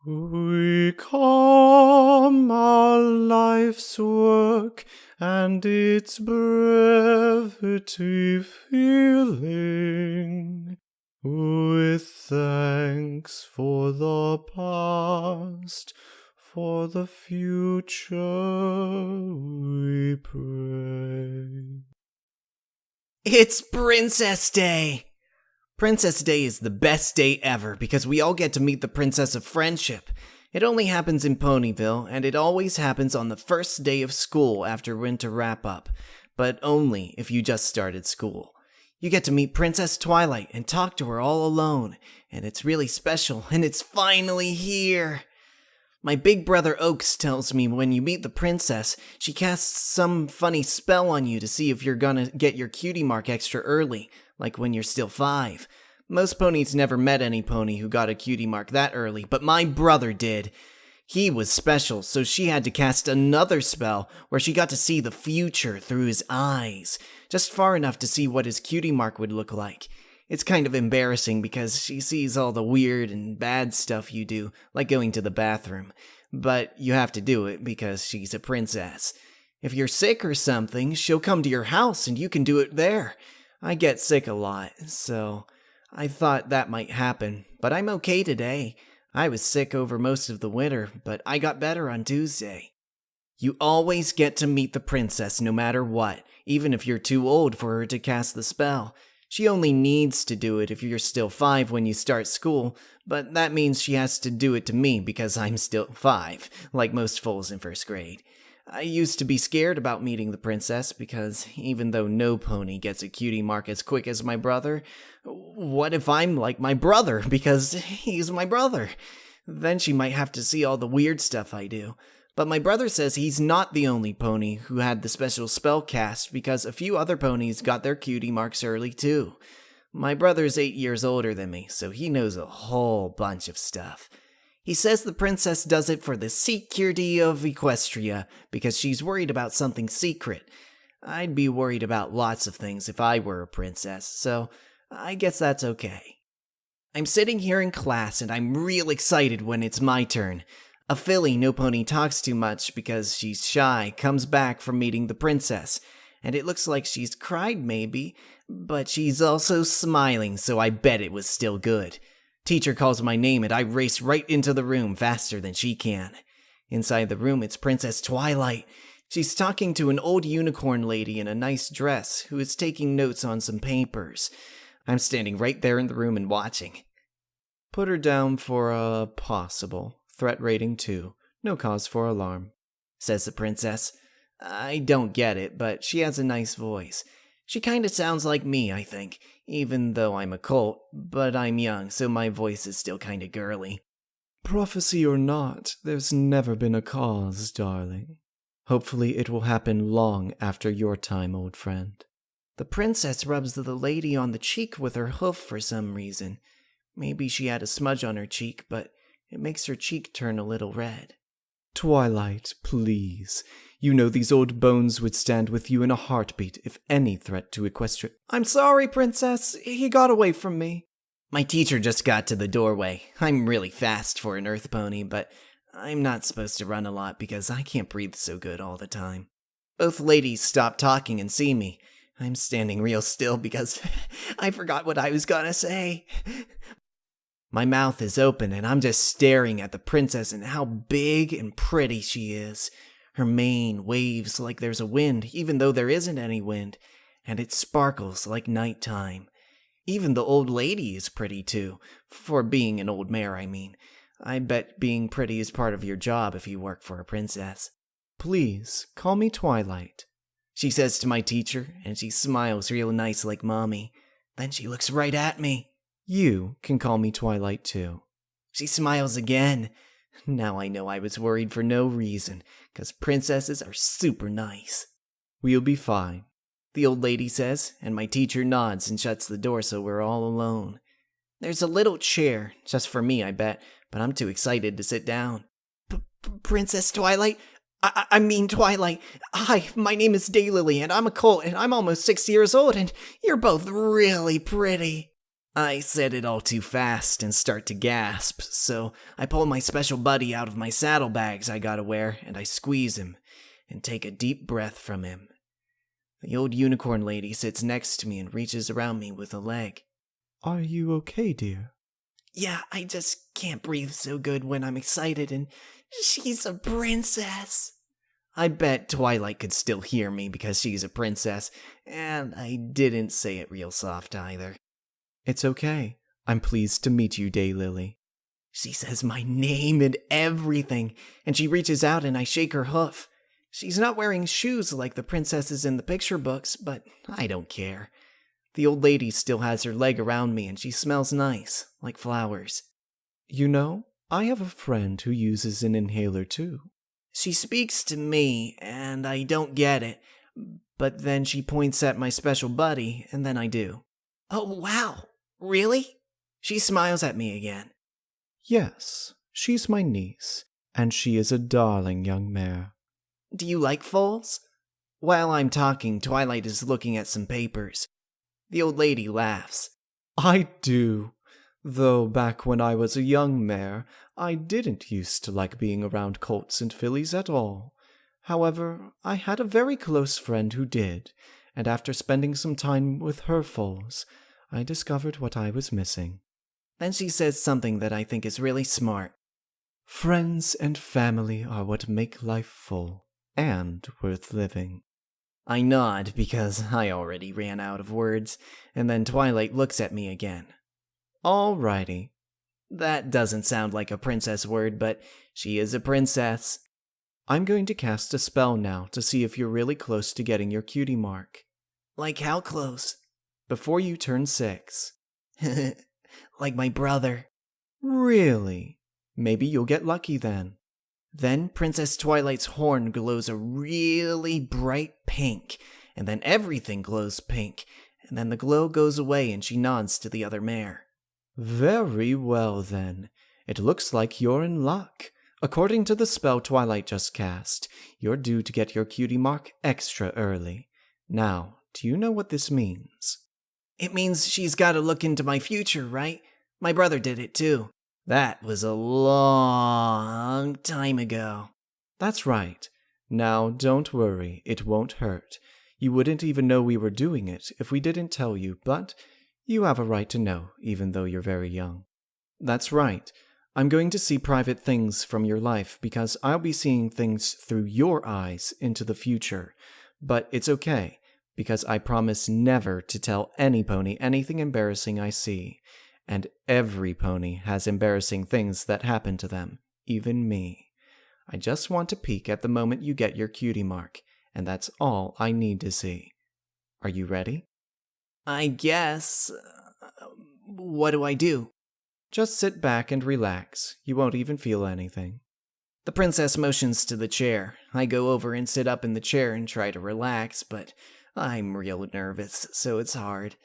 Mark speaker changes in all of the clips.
Speaker 1: We come our life's work and its brevity feeling, with thanks for the past, for the future we pray.
Speaker 2: It's Princess Day! Princess Day is the best day ever because we all get to meet the Princess of Friendship. It only happens in Ponyville, and it always happens on the first day of school after winter wrap-up, but only if you just started school. You get to meet Princess Twilight and talk to her all alone, and it's really special, and it's finally here! My big brother Oaks tells me when you meet the princess, she casts some funny spell on you to see if you're gonna get your cutie mark extra early, like when you're still 5. Most ponies never met any pony who got a cutie mark that early, but my brother did. He was special, so she had to cast another spell where she got to see the future through his eyes, just far enough to see what his cutie mark would look like. It's kind of embarrassing because she sees all the weird and bad stuff you do, like going to the bathroom. But you have to do it because she's a princess. If you're sick or something, she'll come to your house and you can do it there. I get sick a lot, so I thought that might happen. But I'm okay today. I was sick over most of the winter, but I got better on Tuesday. You always get to meet the princess no matter what, even if you're too old for her to cast the spell. She only needs to do it if you're still 5 when you start school, but that means she has to do it to me because I'm still 5, like most foals in 1st grade. I used to be scared about meeting the princess because even though no pony gets a cutie mark as quick as my brother, what if I'm like my brother because he's my brother? Then she might have to see all the weird stuff I do. But my brother says he's not the only pony who had the special spell cast because a few other ponies got their cutie marks early too. My brother's 8 years older than me, so he knows a whole bunch of stuff. He says the princess does it for the security of Equestria because she's worried about something secret. I'd be worried about lots of things if I were a princess, so I guess that's okay. I'm sitting here in class and I'm real excited when it's my turn. A filly no pony talks too much because she's shy comes back from meeting the princess, and it looks like she's cried maybe, but she's also smiling, so I bet it was still good. Teacher calls my name and I race right into the room faster than she can. Inside the room it's Princess Twilight. She's talking to an old unicorn lady in a nice dress who is taking notes on some papers. I'm standing right there in the room and watching.
Speaker 1: Put her down for a possible. Threat rating 2. No cause for alarm,
Speaker 2: says the princess. I don't get it, but she has a nice voice. She kinda sounds like me, I think, even though I'm a colt, but I'm young, so my voice is still kinda girly.
Speaker 1: Prophecy or not, there's never been a cause, darling. Hopefully it will happen long after your time, old friend.
Speaker 2: The princess rubs the lady on the cheek with her hoof for some reason. Maybe she had a smudge on her cheek, but it makes her cheek turn a little red.
Speaker 1: Twilight, please. You know these old bones would stand with you in a heartbeat if any threat to Equestria.
Speaker 2: I'm sorry, princess. He got away from me. My teacher just got to the doorway. I'm really fast for an earth pony, but I'm not supposed to run a lot because I can't breathe so good all the time. Both ladies stop talking and see me. I'm standing real still because I forgot what I was gonna say. My mouth is open and I'm just staring at the princess and how big and pretty she is. Her mane waves like there's a wind, even though there isn't any wind, and it sparkles like nighttime. Even the old lady is pretty too, for being an old mare, I mean. I bet being pretty is part of your job if you work for a princess.
Speaker 1: Please, call me Twilight,
Speaker 2: she says to my teacher, and she smiles real nice like Mommy. Then she looks right at me.
Speaker 1: You can call me Twilight too.
Speaker 2: She smiles again. Now I know I was worried for no reason, 'cause princesses are super nice.
Speaker 1: We'll be fine,
Speaker 2: the old lady says, and my teacher nods and shuts the door so we're all alone. There's a little chair, just for me I bet, but I'm too excited to sit down. Princess Twilight? I mean Twilight. Hi, my name is Daylily, and I'm a colt, and I'm almost 6 years old, and you're both really pretty. I said it all too fast and start to gasp, so I pull my special buddy out of my saddlebags I gotta wear, and I squeeze him and take a deep breath from him. The old unicorn lady sits next to me and reaches around me with a leg.
Speaker 1: Are you okay, dear?
Speaker 2: Yeah, I just can't breathe so good when I'm excited, and she's a princess. I bet Twilight could still hear me because she's a princess, and I didn't say it real soft either.
Speaker 1: It's okay. I'm pleased to meet you, Daylily.
Speaker 2: She says my name and everything, and she reaches out and I shake her hoof. She's not wearing shoes like the princesses in the picture books, but I don't care. The old lady still has her leg around me and she smells nice, like flowers.
Speaker 1: You know, I have a friend who uses an inhaler too.
Speaker 2: She speaks to me, and I don't get it, but then she points at my special buddy, and then I do. Oh, wow. Really? She smiles at me again.
Speaker 1: Yes, she's my niece, and she is a darling young mare.
Speaker 2: Do you like foals? While I'm talking, Twilight is looking at some papers. The old lady laughs.
Speaker 1: I do. Though back when I was a young mare, I didn't used to like being around colts and fillies at all. However, I had a very close friend who did, and after spending some time with her foals, I discovered what I was missing.
Speaker 2: Then she says something that I think is really smart.
Speaker 1: Friends and family are what make life full and worth living.
Speaker 2: I nod because I already ran out of words, and then Twilight looks at me again. Alrighty. That doesn't sound like a princess word, but she is a princess.
Speaker 1: I'm going to cast a spell now to see if you're really close to getting your cutie mark.
Speaker 2: Like how close?
Speaker 1: Before you turn 6.
Speaker 2: Like my brother.
Speaker 1: Really? Maybe you'll get lucky then.
Speaker 2: Then Princess Twilight's horn glows a really bright pink, and then everything glows pink, and then the glow goes away and she nods to the other mare.
Speaker 1: Very well then. It looks like you're in luck. According to the spell Twilight just cast, you're due to get your cutie mark extra early. Now, do you know what this means?
Speaker 2: It means she's got to look into my future, right? My brother did it too. That was a long time ago.
Speaker 1: That's right. Now, don't worry, it won't hurt. You wouldn't even know we were doing it if we didn't tell you, but you have a right to know, even though you're very young. That's right. I'm going to see private things from your life because I'll be seeing things through your eyes into the future. But it's okay, because I promise never to tell any pony anything embarrassing I see. And every pony has embarrassing things that happen to them, even me. I just want to peek at the moment you get your cutie mark, and that's all I need to see. Are you ready?
Speaker 2: I guess. What do I do?
Speaker 1: Just sit back and relax. You won't even feel anything.
Speaker 2: The princess motions to the chair. I go over and sit up in the chair and try to relax, but I'm real nervous, so it's hard.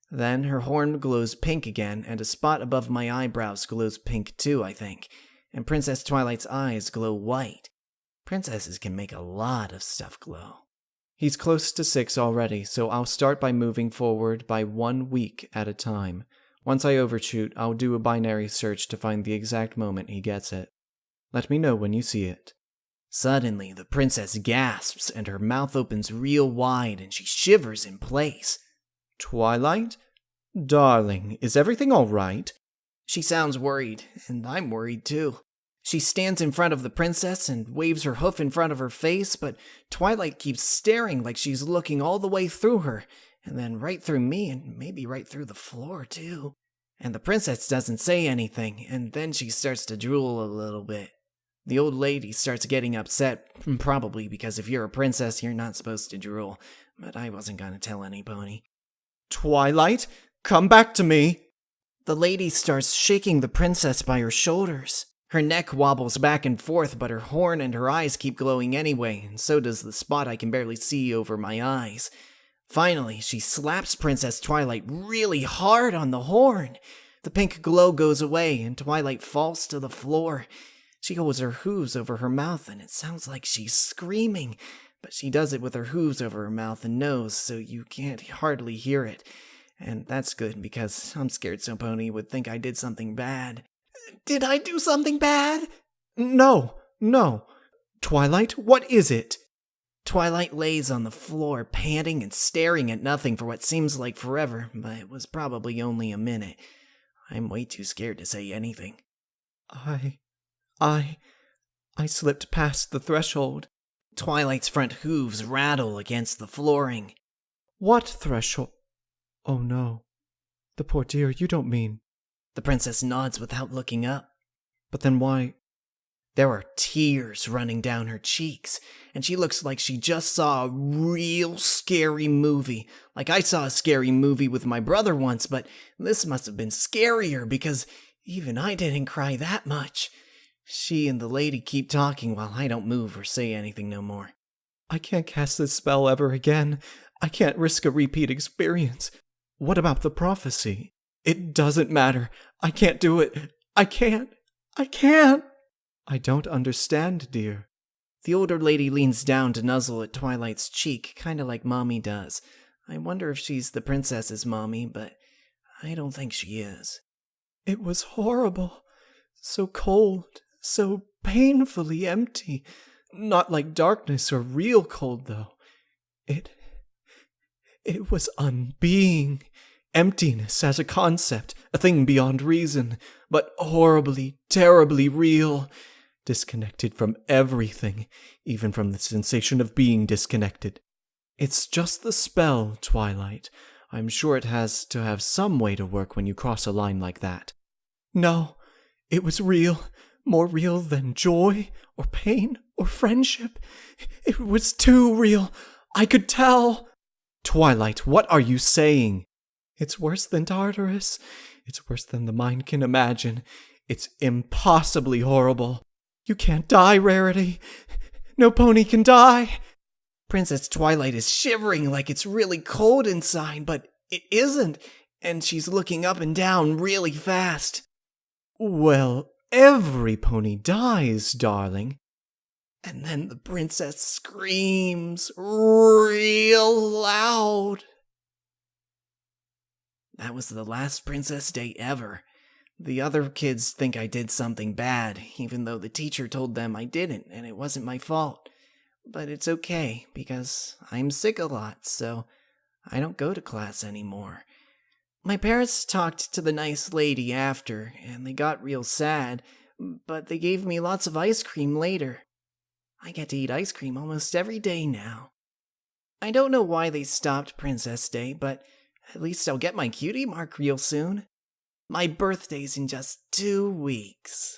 Speaker 2: Then her horn glows pink again, and a spot above my eyebrows glows pink too, I think. And Princess Twilight's eyes glow white. Princesses can make a lot of stuff glow.
Speaker 1: He's close to 6 already, so I'll start by moving forward by 1 week at a time. Once I overshoot, I'll do a binary search to find the exact moment he gets it. Let me know when you see it.
Speaker 2: Suddenly, the princess gasps, and her mouth opens real wide, and she shivers in place.
Speaker 1: Twilight? Darling, is everything all right?
Speaker 2: She sounds worried, and I'm worried too. She stands in front of the princess and waves her hoof in front of her face, but Twilight keeps staring like she's looking all the way through her, and then right through me, and maybe right through the floor too. And the princess doesn't say anything, and then she starts to drool a little bit. The old lady starts getting upset, probably because if you're a princess, you're not supposed to drool, but I wasn't gonna tell any pony.
Speaker 1: Twilight, come back to me!
Speaker 2: The lady starts shaking the princess by her shoulders. Her neck wobbles back and forth, but her horn and her eyes keep glowing anyway, and so does the spot I can barely see over my eyes. Finally, she slaps Princess Twilight really hard on the horn. The pink glow goes away, and Twilight falls to the floor. She holds her hooves over her mouth, and it sounds like she's screaming, but she does it with her hooves over her mouth and nose, so you can't hardly hear it. And that's good because I'm scared So Pony would think I did something bad. Did I do something bad?
Speaker 1: No. Twilight, what is it?
Speaker 2: Twilight lays on the floor, panting and staring at nothing for what seems like forever, but it was probably only a minute. I'm way too scared to say anything.
Speaker 1: I slipped past the threshold.
Speaker 2: Twilight's front hooves rattle against the flooring.
Speaker 1: What threshold? Oh no. The poor dear, you don't mean...
Speaker 2: The princess nods without looking up.
Speaker 1: But then why...
Speaker 2: There are tears running down her cheeks, and she looks like she just saw a real scary movie. Like I saw a scary movie with my brother once, but this must have been scarier because even I didn't cry that much. She and the lady keep talking while I don't move or say anything no more.
Speaker 1: I can't cast this spell ever again. I can't risk a repeat experience. What about the prophecy? It doesn't matter. I can't do it. I can't. I don't understand, dear.
Speaker 2: The older lady leans down to nuzzle at Twilight's cheek, kind of like Mommy does. I wonder if she's the princess's mommy, but I don't think she is.
Speaker 1: It was horrible. So cold, so painfully empty. Not like darkness or real cold, though. It was unbeing. Emptiness as a concept, a thing beyond reason, but horribly, terribly real. Disconnected from everything, even from the sensation of being disconnected. It's just the spell, Twilight. I'm sure it has to have some way to work when you cross a line like that. No, it was real. More real than joy, or pain, or friendship. It was too real. I could tell. Twilight, what are you saying? It's worse than Tartarus. It's worse than the mind can imagine. It's impossibly horrible. You can't die, Rarity. No pony can die.
Speaker 2: Princess Twilight is shivering like it's really cold inside, but it isn't, and she's looking up and down really fast.
Speaker 1: Well, every pony dies, darling.
Speaker 2: And then the princess screams real loud. That was the last Princess Day ever. The other kids think I did something bad, even though the teacher told them I didn't, and it wasn't my fault. But it's okay, because I'm sick a lot, so I don't go to class anymore. My parents talked to the nice lady after, and they got real sad, but they gave me lots of ice cream later. I get to eat ice cream almost every day now. I don't know why they stopped Princess Day, but at least I'll get my cutie mark real soon. My birthday's in just 2 weeks.